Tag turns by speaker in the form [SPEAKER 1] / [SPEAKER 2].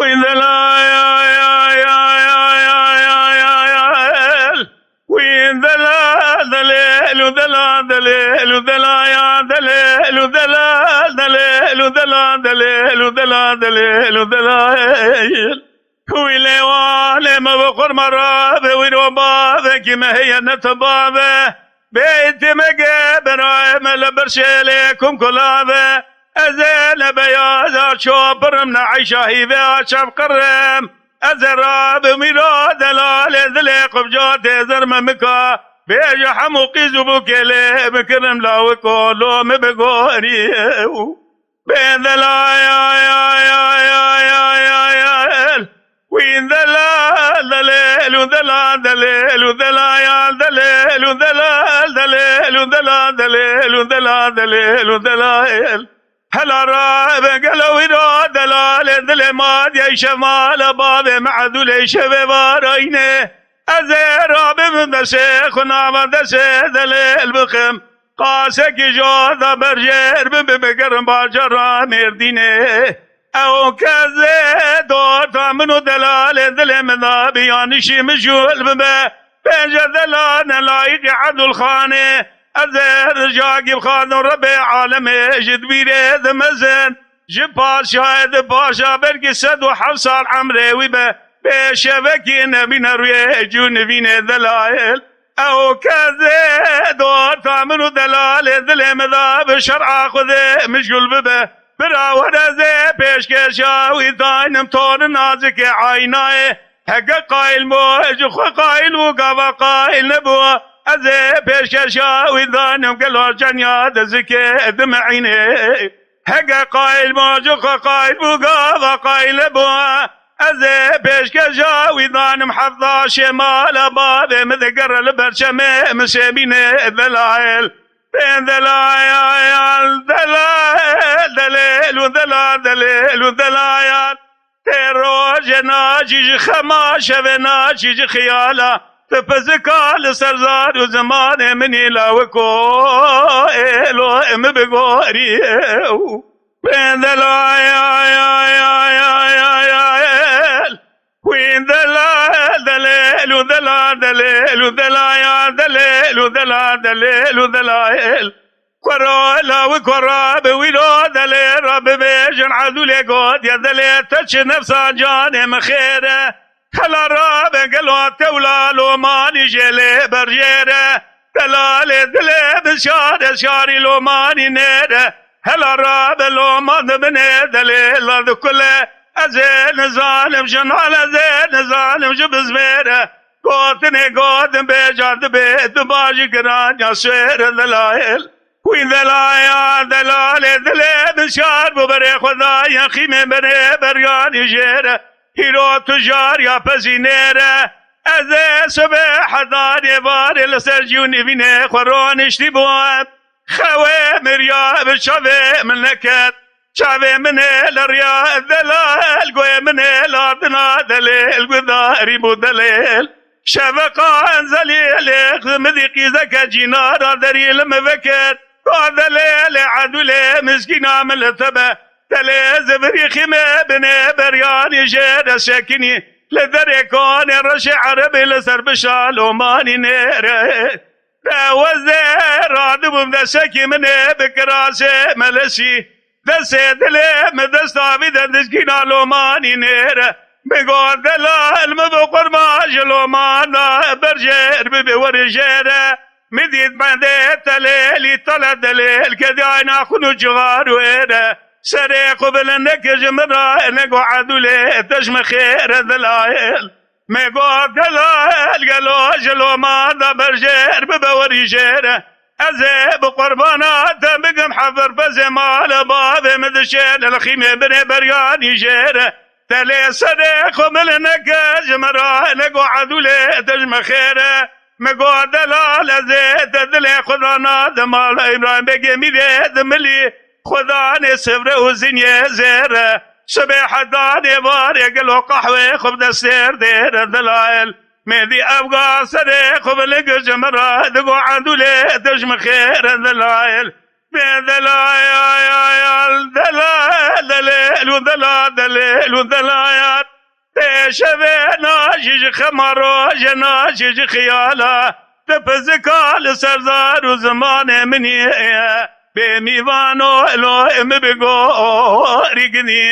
[SPEAKER 1] وين ذلا يا وين ذلا دليل وذلا دليل وذلا يا دليل وذلا دليل وذلا دليل وذلا دليل وذلا ويلي والي ما بقر مرابه ويروبابه كما هي نتبابه بيت مقابر مل برشيليكم كلابه أزل بياض شوبر من عيشة هيدا شاف قرم أزراب ميرا دلال ذلق بجات زرم مكا بيجا حموقي زبوك لي بكرم لاو كولو مبقوري بين ذلا وين ذلا دليل وذلا دليل وذلا يا دليل وذلا دليل وذلا دليل وذلا دليل وذلا هلا راب قالوا يرا دلال دل ما دي شمال باب معدول شباب راينه ازراب من شيخ نام دسه دليل بخم قاسك جوذا برجر بمقرم باجر مردينه او كذا دوت منو دلال دل مذابي انشي مجول بما بنج دلال لايق عبد الخانه أزهر جاقي بخاذ ربي عالمي جد بيريد مزن جبال شاهد باشا برقي سد وحفصة العمري ويبا بشبكي نبي نروي جون بين دلائل أو كذا دور ثامن دلال دل مذاب شرع خذي مشغول ببه برا ورزي بيشكشا ويثاين مطور نازك عيناي حق قايل موج خو قايل وقابا قايل نبوه أزي بيشكشا ويثانم قلو جنيا دزكي دمعيني حق قايل موج خو قايل وقابا قايل نبوه أزي بيشكشا ويثانم حظا شمال باب مذكر البرشمي مسيبيني ذلايل بين ذلايل دليل وذلا دليل وذلايل تروج ناجي خماشه وناجي خياله تفزكا لسرزار وزمان من يلاوكو إلو ام بغوري بين ذلايل وين دليل وذلا دليل وذلا يا دليل وذلا دليل وذلايل كورولا وكوراب ويلو دليل رب بيجن عدولي قود يا دليل تش نفسا جاني مخيره هلا راب قلو تولا لو ماني جيلي برجيره دلالي دلي بشار شاري لو ماني نيره هلا راب لو ما بني دليل هذا كله أزين ظالم جنال أزين ظالم جبز ميره قوتني قوتن بيجاد بيت باجي قران يا سوير دلائل وين دلايا دلالي دلي بشار ببري خدايا خيمة بري بريان يجيره هيرو تجار يا بزينيره أزي سبح داري باري لسرجوني بيني خورون اشتبواب خوي مريا بشافي من لكت شافي من الرياء دلال قوي من الأرضنا دليل قذاري بو دليل شفقا انزلي مذيقي زكا جينار دريل مفكر دليل عدولي مسكينة من الثبا دليل زبري خيمة بني بريان يجير ساكني لذريكون الرشي عربي لسر بشال وماني نيره وزير رادب مدسكي مني بكراسي ملسي دسي دلي مدستابي دسكينا لوماني نيره بقول دلال مبقر ماجلو مانا برجير ببي ورجيره مديد بنديت تليلي طلع دليل كداينا خنو جغار ويره سري قبل انك جمرا انك عدولي تجم خير دلائل مقول دلال قالوا جلو مانا برجير ببي ورجيره أزي بقربانات بقم حفر بزمال باب مدشيل الخيمة بني بريان يجيره تلي صديق ملنك جمرا لقو عدولي تجم خيره مقو دلال زيت دلي خذانا دمال إبراهيم بقي ميدي دملي خذاني صفر وزنية زيره سبيح داني باري قلو قحوي خب دستير دير دلائل ميدي أبقى صديق ملك جمرا لقو عدولي تجم خير دلائل دلال دلال دلال ودلال دلال ودلال تشبه ناجج خمرو جناجج خيالا تفزكال سرزار وزمان مني بميوانو الو ام بگو رگنی